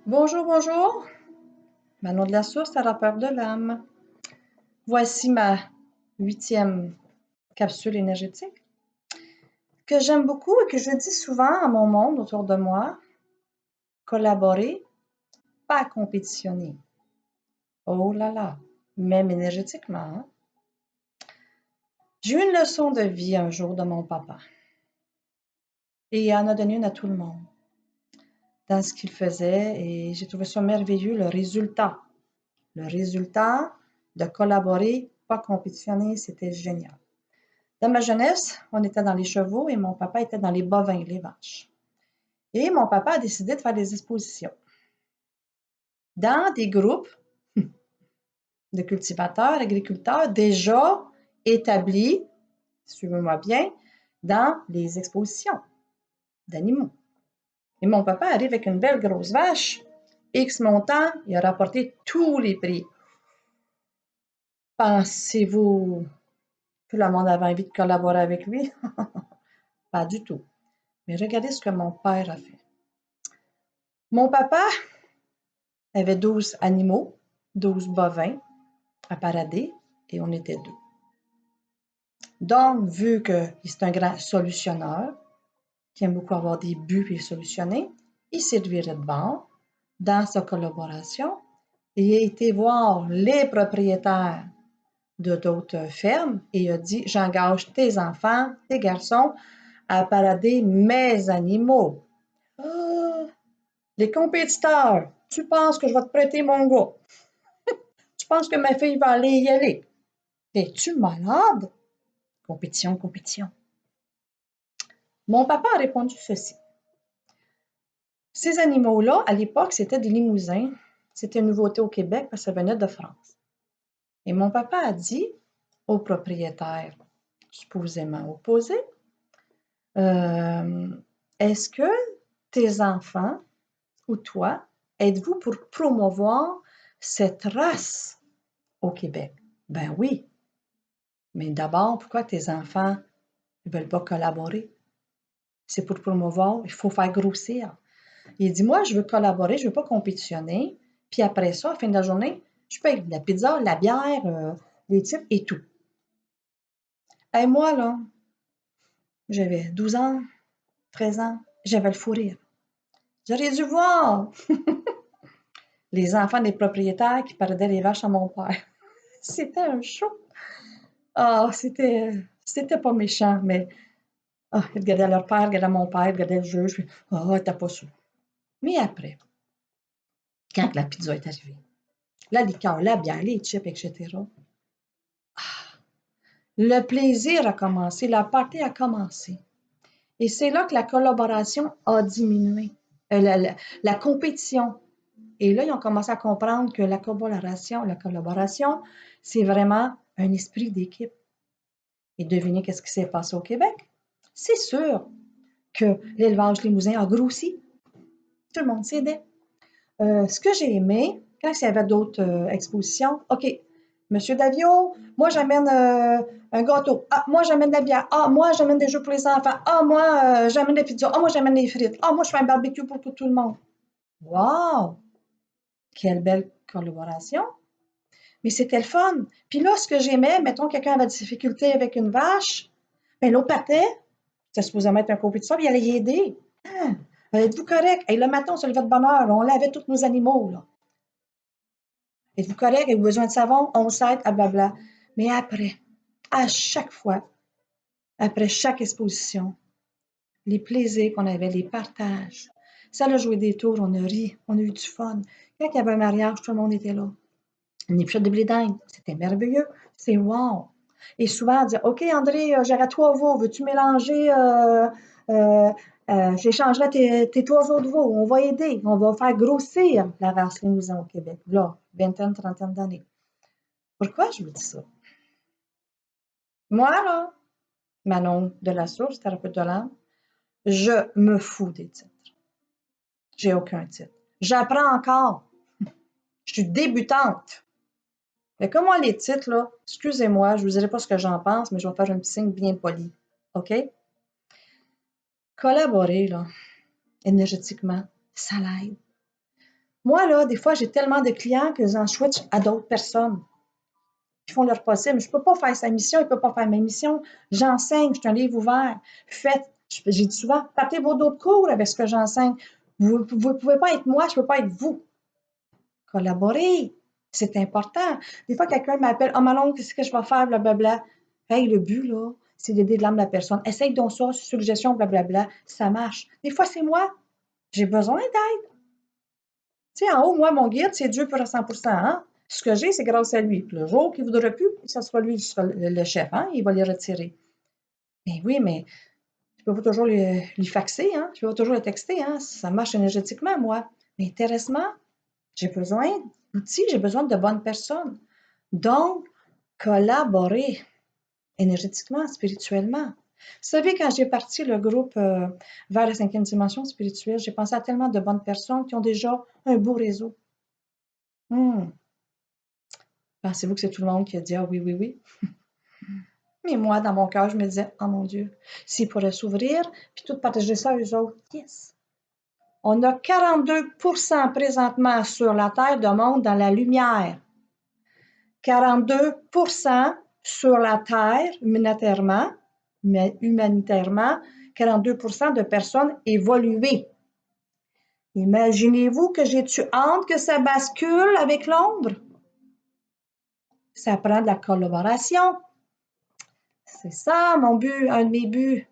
Bonjour, bonjour. Manon de la Source, thérapeute de l'âme. Voici ma 8e capsule énergétique que j'aime beaucoup et que je dis souvent à mon monde autour de moi. Collaborer, pas compétitionner. Oh là là, même énergétiquement. Hein? J'ai eu une leçon de vie un jour de mon papa. Et il en a donné une à tout le monde dans ce qu'il faisait et j'ai trouvé ça merveilleux, le résultat. Le résultat de collaborer, pas compétitionner, c'était génial. Dans ma jeunesse, on était dans les chevaux et mon papa était dans les bovins, les vaches. Et mon papa a décidé de faire des expositions dans des groupes de cultivateurs, agriculteurs déjà établis, suivez-moi bien, dans les expositions d'animaux. Et mon papa arrive avec une belle grosse vache, X montant, il a rapporté tous les prix. Pensez-vous que le monde avait envie de collaborer avec lui? Pas du tout. Mais regardez ce que mon père a fait. Mon papa avait 12 animaux, 12 bovins à parader et on était deux. Donc, vu que c'est un grand solutionneur, qui aime beaucoup avoir des buts et solutionner, il s'est viré de bord dans sa collaboration et a été voir les propriétaires de d'autres fermes et il a dit « J'engage tes enfants, tes garçons à parader mes animaux. Ah, les compétiteurs, tu penses que je vais te prêter mon gars? Tu penses que ma fille va aller y aller? Es-tu malade? Compétition, compétition. » Mon papa a répondu ceci. Ces animaux-là, à l'époque, c'était des limousins. C'était une nouveauté au Québec parce que ça venait de France. Et mon papa a dit au propriétaire, supposément opposé, est-ce que tes enfants ou toi, êtes-vous pour promouvoir cette race au Québec? Ben oui. Mais d'abord, pourquoi tes enfants ne veulent pas collaborer? C'est pour promouvoir, il faut faire grossir. Il dit, moi, je veux collaborer, je ne veux pas compétitionner. Puis après ça, à la fin de la journée, je paye la pizza, la bière, les types et tout. Et moi, là, j'avais 12 ans, 13 ans, j'avais le fou rire. J'aurais dû voir les enfants des propriétaires qui paradaient les vaches à mon père. C'était un show. Ah, c'était pas méchant, mais ils regardaient leur père, ils regardaient mon père, ils regardaient le juge, puis t'as pas su. Mais après, quand la pizza est arrivée, la liqueur, la bière, les chips, etc., le plaisir a commencé, la partie a commencé. Et c'est là que la collaboration a diminué, la compétition. Et là, ils ont commencé à comprendre que la collaboration, c'est vraiment un esprit d'équipe. Et devinez qu'est-ce qui s'est passé au Québec? C'est sûr que l'élevage limousin a grossi. Tout le monde s'aidait. Ce que j'ai aimé, quand il y avait d'autres expositions, OK, Monsieur Davio, moi j'amène un gâteau. Ah, moi j'amène de la bière. Ah, moi j'amène des jeux pour les enfants. Ah, moi j'amène des pizzas. Ah, moi j'amène des frites. Ah, moi je fais un barbecue pour tout le monde. Wow! Quelle belle collaboration! Mais c'était le fun. Puis là, ce que j'aimais, mettons quelqu'un avait des difficultés avec une vache, ben l'autre partait, c'était supposément être un compétiteur, puis il allait y aider. Ah, êtes-vous correct? Et le matin, on se levait de bonne heure, on lavait tous nos animaux. Là. Êtes-vous correct? Avez-vous besoin de savon? On s'aide, ah blabla. Mais après, à chaque fois, après chaque exposition, les plaisirs qu'on avait, les partages, ça a joué des tours, on a ri, on a eu du fun. Quand il y avait un mariage, tout le monde était là. Une épichette de blé d'Inde, c'était merveilleux. C'est wow! Et souvent, on dit, OK, André, j'aurai 3 veaux, veux-tu mélanger, j'échangerai tes 3 autres veaux, on va aider, on va faire grossir la race limousin au Québec, là, vingtaine, trentaine d'années. Pourquoi je vous dis ça? Moi, là, Manon de la Source, thérapeute de l'âme, je me fous des titres. J'ai aucun titre. J'apprends encore. Je suis débutante. Mais comme moi, les titres, là, excusez-moi, je ne vous dirai pas ce que j'en pense, mais je vais faire un petit signe bien poli. OK? Collaborer, là, énergétiquement, ça l'aide. Moi, là, des fois, j'ai tellement de clients que j'en switch à d'autres personnes qui font leur possible. Je ne peux pas faire sa mission, il ne peut pas faire ma mission. J'enseigne, je suis un livre ouvert. Faites, j'ai dit souvent, partez vos d'autres cours avec ce que j'enseigne. Vous ne pouvez pas être moi, je ne peux pas être vous. Collaborer, c'est important. Des fois, quelqu'un m'appelle, oh Manon, qu'est-ce que je vais faire, blablabla. Hey, le but, là, c'est d'aider de l'âme de la personne. Essaye donc ça, suggestion, blablabla. Ça marche. Des fois, c'est moi. J'ai besoin d'aide. Tu sais, en haut, moi, mon guide, c'est Dieu pour 100%. Hein? Ce que j'ai, c'est grâce à lui. Puis le jour qu'il ne voudra plus, ça sera lui qui sera le chef. Hein? Il va les retirer. Mais oui, mais je peux pas toujours lui faxer. Hein? Je peux pas toujours le texter. Hein? Ça marche énergétiquement, moi. Mais intéressement, j'ai besoin d'outils, j'ai besoin de bonnes personnes. Donc, collaborer énergétiquement, spirituellement. Vous savez, quand j'ai parti le groupe vers la 5e dimension spirituelle, j'ai pensé à tellement de bonnes personnes qui ont déjà un beau réseau. Pensez-vous que c'est tout le monde qui a dit ah oui, oui, oui? Mais moi, dans mon cœur, je me disais, oh mon Dieu, s'ils pourraient s'ouvrir, puis tout partager ça aux autres, yes! On a 42% présentement sur la Terre de monde dans la lumière. 42% sur la Terre, humanitairement, 42% de personnes évoluées. Imaginez-vous que j'ai-tu hâte que ça bascule avec l'ombre? Ça prend de la collaboration. C'est ça mon but, un de mes buts.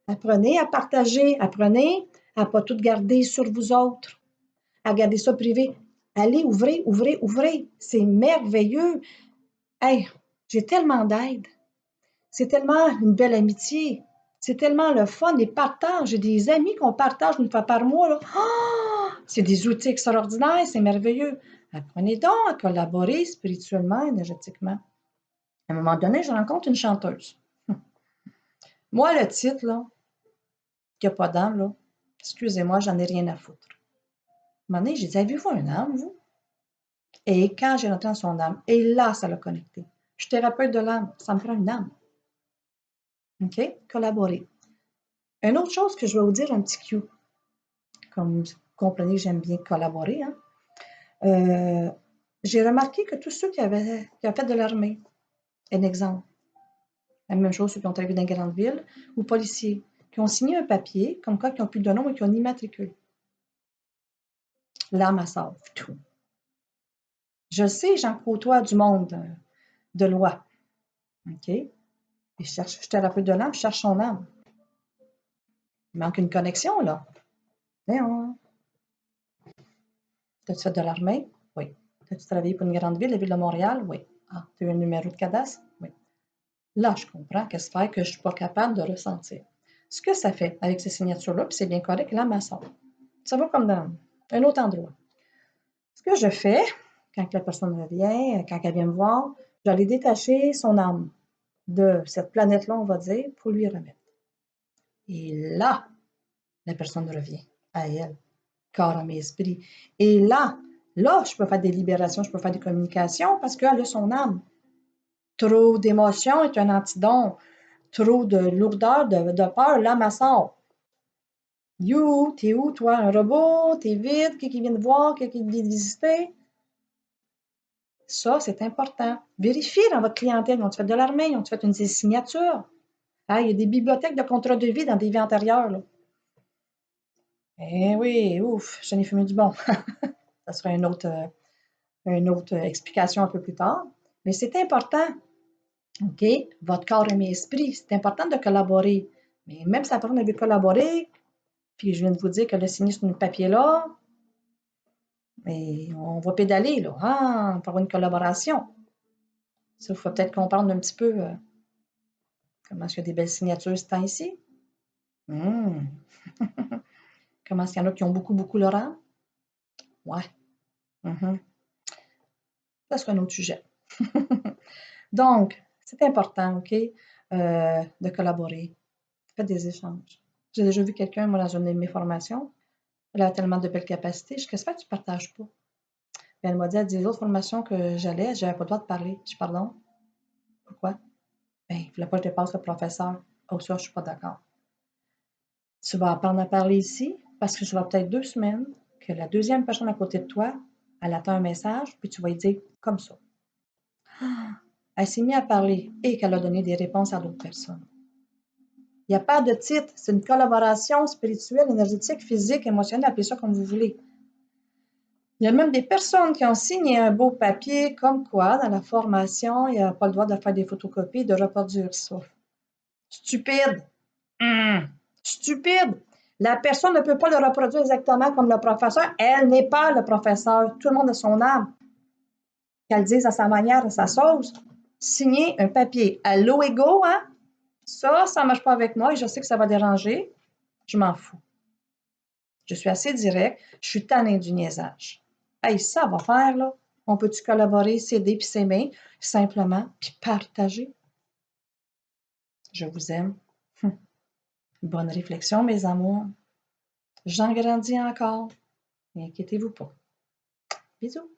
Apprenez à partager, apprenez à ne pas tout garder sur vous autres, à garder ça privé. Allez, ouvrez, ouvrez, ouvrez. C'est merveilleux. Hey, j'ai tellement d'aide. C'est tellement une belle amitié. C'est tellement le fun, les partages. J'ai des amis qu'on partage une fois par mois. Là. Oh, c'est des outils extraordinaires, c'est merveilleux. Apprenez donc à collaborer spirituellement, énergétiquement. À un moment donné, je rencontre une chanteuse. Moi, le titre, là, qu'il n'y a pas d'âme, là, excusez-moi, j'en ai rien à foutre. À un moment donné, j'ai dit, avez-vous un âme, vous? Et quand j'ai entendu son âme, et là, ça l'a connecté. Je suis thérapeute de l'âme, ça me prend une âme. OK? Collaborer. Une autre chose que je vais vous dire, un petit cue. Comme vous comprenez, j'aime bien collaborer. Hein? J'ai remarqué que tous ceux qui ont fait de l'armée, un exemple, la même chose ceux qui ont travaillé dans une grande ville, ou policiers, qui ont signé un papier, comme quoi qui n'ont plus de nom et qui ont immatriculé. L'âme, elle sort. Tout. Je sais, j'en côtoie du monde de loi. OK? Et je suis thérapeute de l'âme, je cherche son âme. Il manque une connexion, là. Léon, t'as-tu fait de l'armée? Oui. T'as-tu travaillé pour une grande ville, la ville de Montréal? Oui. Ah, tu as eu un numéro de cadastre? Oui. Là, je comprends qu'est-ce que fait que je ne suis pas capable de ressentir. Ce que ça fait avec ces signatures-là, puis c'est bien correct, là, ma sort. Ça va comme dans un autre endroit. Ce que je fais, quand la personne revient, quand elle vient me voir, je vais aller détacher son âme de cette planète-là, on va dire, pour lui remettre. Et là, la personne revient à elle, corps, âme et esprit. Et là, je peux faire des libérations, je peux faire des communications parce qu'elle a son âme. Trop d'émotions est un antidon. Trop de lourdeur, de peur, l'âme, elle sort. You, t'es où, toi? Un robot? T'es vide? Qui vient te voir? Qui vient te visiter? Ça, c'est important. Vérifiez dans votre clientèle. Ils ont fait de l'armée? Ils ont fait une signature? Ah, il y a des bibliothèques de contrats de vie dans des vies antérieures. Là. Eh oui, ouf, j'en ai fumé du bon. Ça sera une autre explication un peu plus tard. Mais c'est important. OK? Votre corps et esprit, c'est important de collaborer. Mais même si la personne veut collaborer, puis je viens de vous dire qu'elle a signé sur un papier-là, mais on va pédaler, là, hein, pour avoir une collaboration. Ça, il faut peut-être comprendre un petit peu comment est-ce qu'il y a des belles signatures ce temps-ci. Comment est-ce qu'il y en a qui ont beaucoup, beaucoup leur âme? Ouais. Ça sera un autre sujet. Donc, c'est important, OK, de collaborer. Faites des échanges. J'ai déjà vu quelqu'un, moi, dans une de mes formations, elle a tellement de belles capacités. Je dis, qu'est-ce que tu ne partages pas? Puis elle m'a dit, elle dit, les autres formations que j'allais, je n'avais pas le droit de parler. Je dis, pardon? Pourquoi? Ben, il ne voulait pas que je dépasse le professeur. Oh, ça, je ne suis pas d'accord. Tu vas apprendre à parler ici, parce que ça va peut-être 2 semaines. que la deuxième personne à côté de toi, elle attend un message, puis tu vas lui dire comme ça. Elle s'est mise à parler et qu'elle a donné des réponses à d'autres personnes. Il n'y a pas de titre, c'est une collaboration spirituelle, énergétique, physique, émotionnelle, appelez ça comme vous voulez. Il y a même des personnes qui ont signé un beau papier comme quoi, dans la formation, il n'y a pas le droit de faire des photocopies et de reproduire ça. Stupide! Stupide! La personne ne peut pas le reproduire exactement comme le professeur. Elle n'est pas le professeur. Tout le monde a son âme. Qu'elle dise à sa manière, à sa sauce. Signer un papier à l'eau égaux, hein? Ça ne marche pas avec moi et je sais que ça va déranger. Je m'en fous. Je suis assez direct. Je suis tannée du niaisage. Hey, ça va faire, là. On peut-tu collaborer, s'aider puis s'aimer, simplement, puis partager? Je vous aime. Bonne réflexion, mes amours. J'en grandis encore. Inquiétez-vous pas. Bisous.